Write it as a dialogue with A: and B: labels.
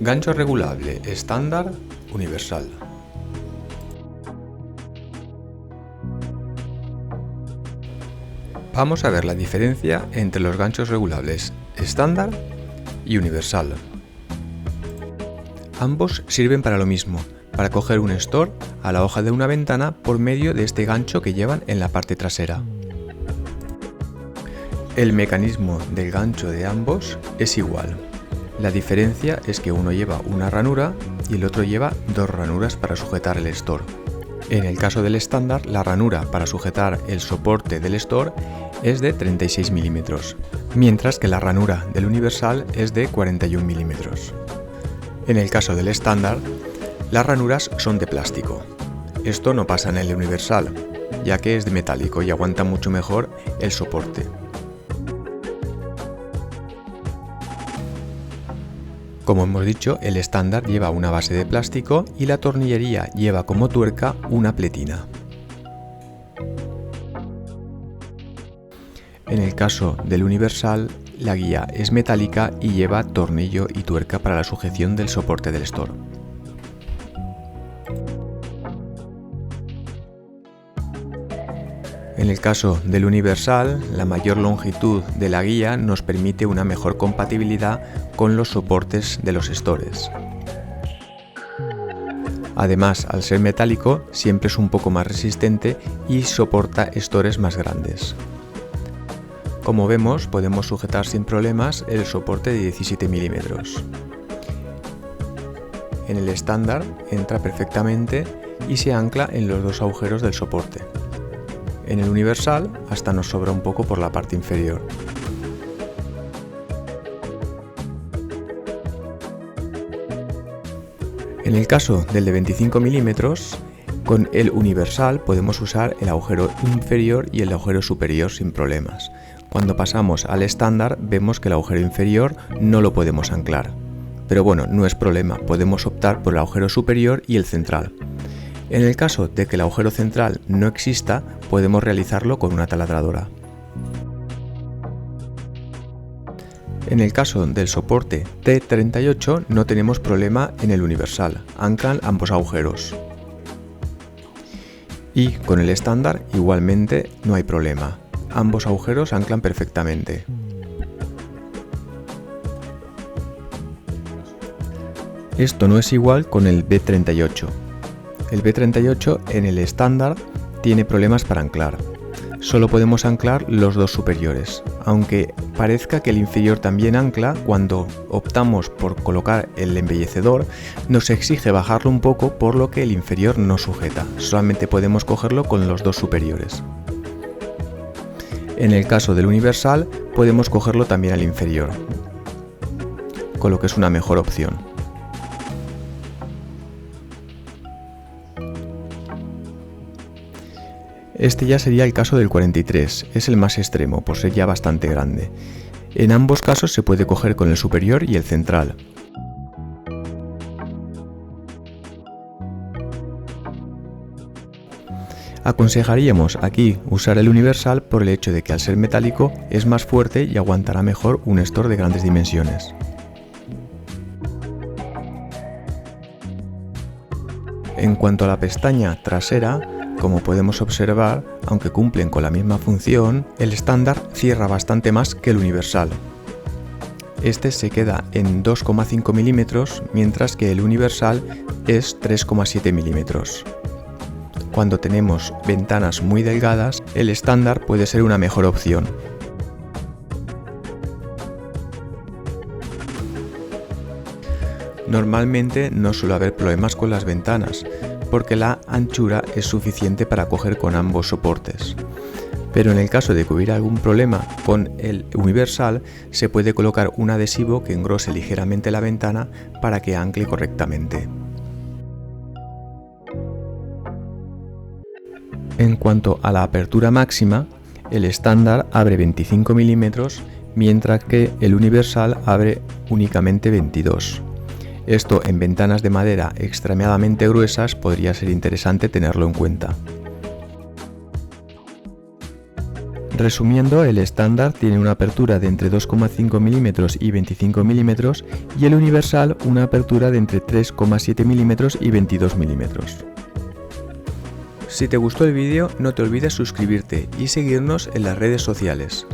A: Gancho regulable, estándar, universal. Vamos a ver la diferencia entre los ganchos regulables estándar y universal. Ambos sirven para lo mismo, para coger un store a la hoja de una ventana por medio de este gancho que llevan en la parte trasera. El mecanismo del gancho de ambos es igual. La diferencia es que uno lleva una ranura y el otro lleva dos ranuras para sujetar el store. En el caso del estándar, la ranura para sujetar el soporte del store es de 36 milímetros, mientras que la ranura del universal es de 41 milímetros. En el caso del estándar, las ranuras son de plástico. Esto no pasa en el universal, ya que es de metálico y aguanta mucho mejor el soporte. Como hemos dicho, el estándar lleva una base de plástico y la tornillería lleva como tuerca una pletina. En el caso del universal, la guía es metálica y lleva tornillo y tuerca para la sujeción del soporte del store. En el caso del universal, la mayor longitud de la guía nos permite una mejor compatibilidad con los soportes de los stores. Además, al ser metálico, siempre es un poco más resistente y soporta stores más grandes. Como vemos, podemos sujetar sin problemas el soporte de 17 milímetros. En el estándar entra perfectamente y se ancla en los dos agujeros del soporte. En el universal hasta nos sobra un poco por la parte inferior. En el caso del de 25 milímetros, con el universal podemos usar el agujero inferior y el agujero superior sin problemas. Cuando pasamos al estándar vemos que el agujero inferior no lo podemos anclar. Pero bueno, no es problema, podemos optar por el agujero superior y el central. En el caso de que el agujero central no exista, podemos realizarlo con una taladradora. En el caso del soporte T38 no tenemos problema en el universal, anclan ambos agujeros. Y con el estándar igualmente no hay problema, ambos agujeros anclan perfectamente. Esto no es igual con el B38. El B38 en el estándar tiene problemas para anclar. Solo podemos anclar los dos superiores, aunque parezca que el inferior también ancla. Cuando optamos por colocar el embellecedor, nos exige bajarlo un poco, por lo que el inferior no sujeta, solamente podemos cogerlo con los dos superiores. En el caso del universal, podemos cogerlo también al inferior, con lo que es una mejor opción. Este ya sería el caso del 43, es el más extremo por ser ya bastante grande. En ambos casos se puede coger con el superior y el central. Aconsejaríamos aquí usar el universal por el hecho de que al ser metálico es más fuerte y aguantará mejor un store de grandes dimensiones. En cuanto a la pestaña trasera, como podemos observar, aunque cumplen con la misma función, el estándar cierra bastante más que el universal. Este se queda en 2,5 milímetros, mientras que el universal es 3,7 milímetros. Cuando tenemos ventanas muy delgadas, el estándar puede ser una mejor opción. Normalmente no suele haber problemas con las ventanas, porque la anchura es suficiente para coger con ambos soportes. Pero en el caso de que hubiera algún problema con el universal, se puede colocar un adhesivo que engrose ligeramente la ventana para que ancle correctamente. En cuanto a la apertura máxima, el estándar abre 25 milímetros, mientras que el universal abre únicamente 22. Esto en ventanas de madera extremadamente gruesas podría ser interesante tenerlo en cuenta. Resumiendo, el estándar tiene una apertura de entre 2,5 mm y 25 mm y el universal una apertura de entre 3,7 mm y 22 mm. Si te gustó el vídeo, no te olvides suscribirte y seguirnos en las redes sociales.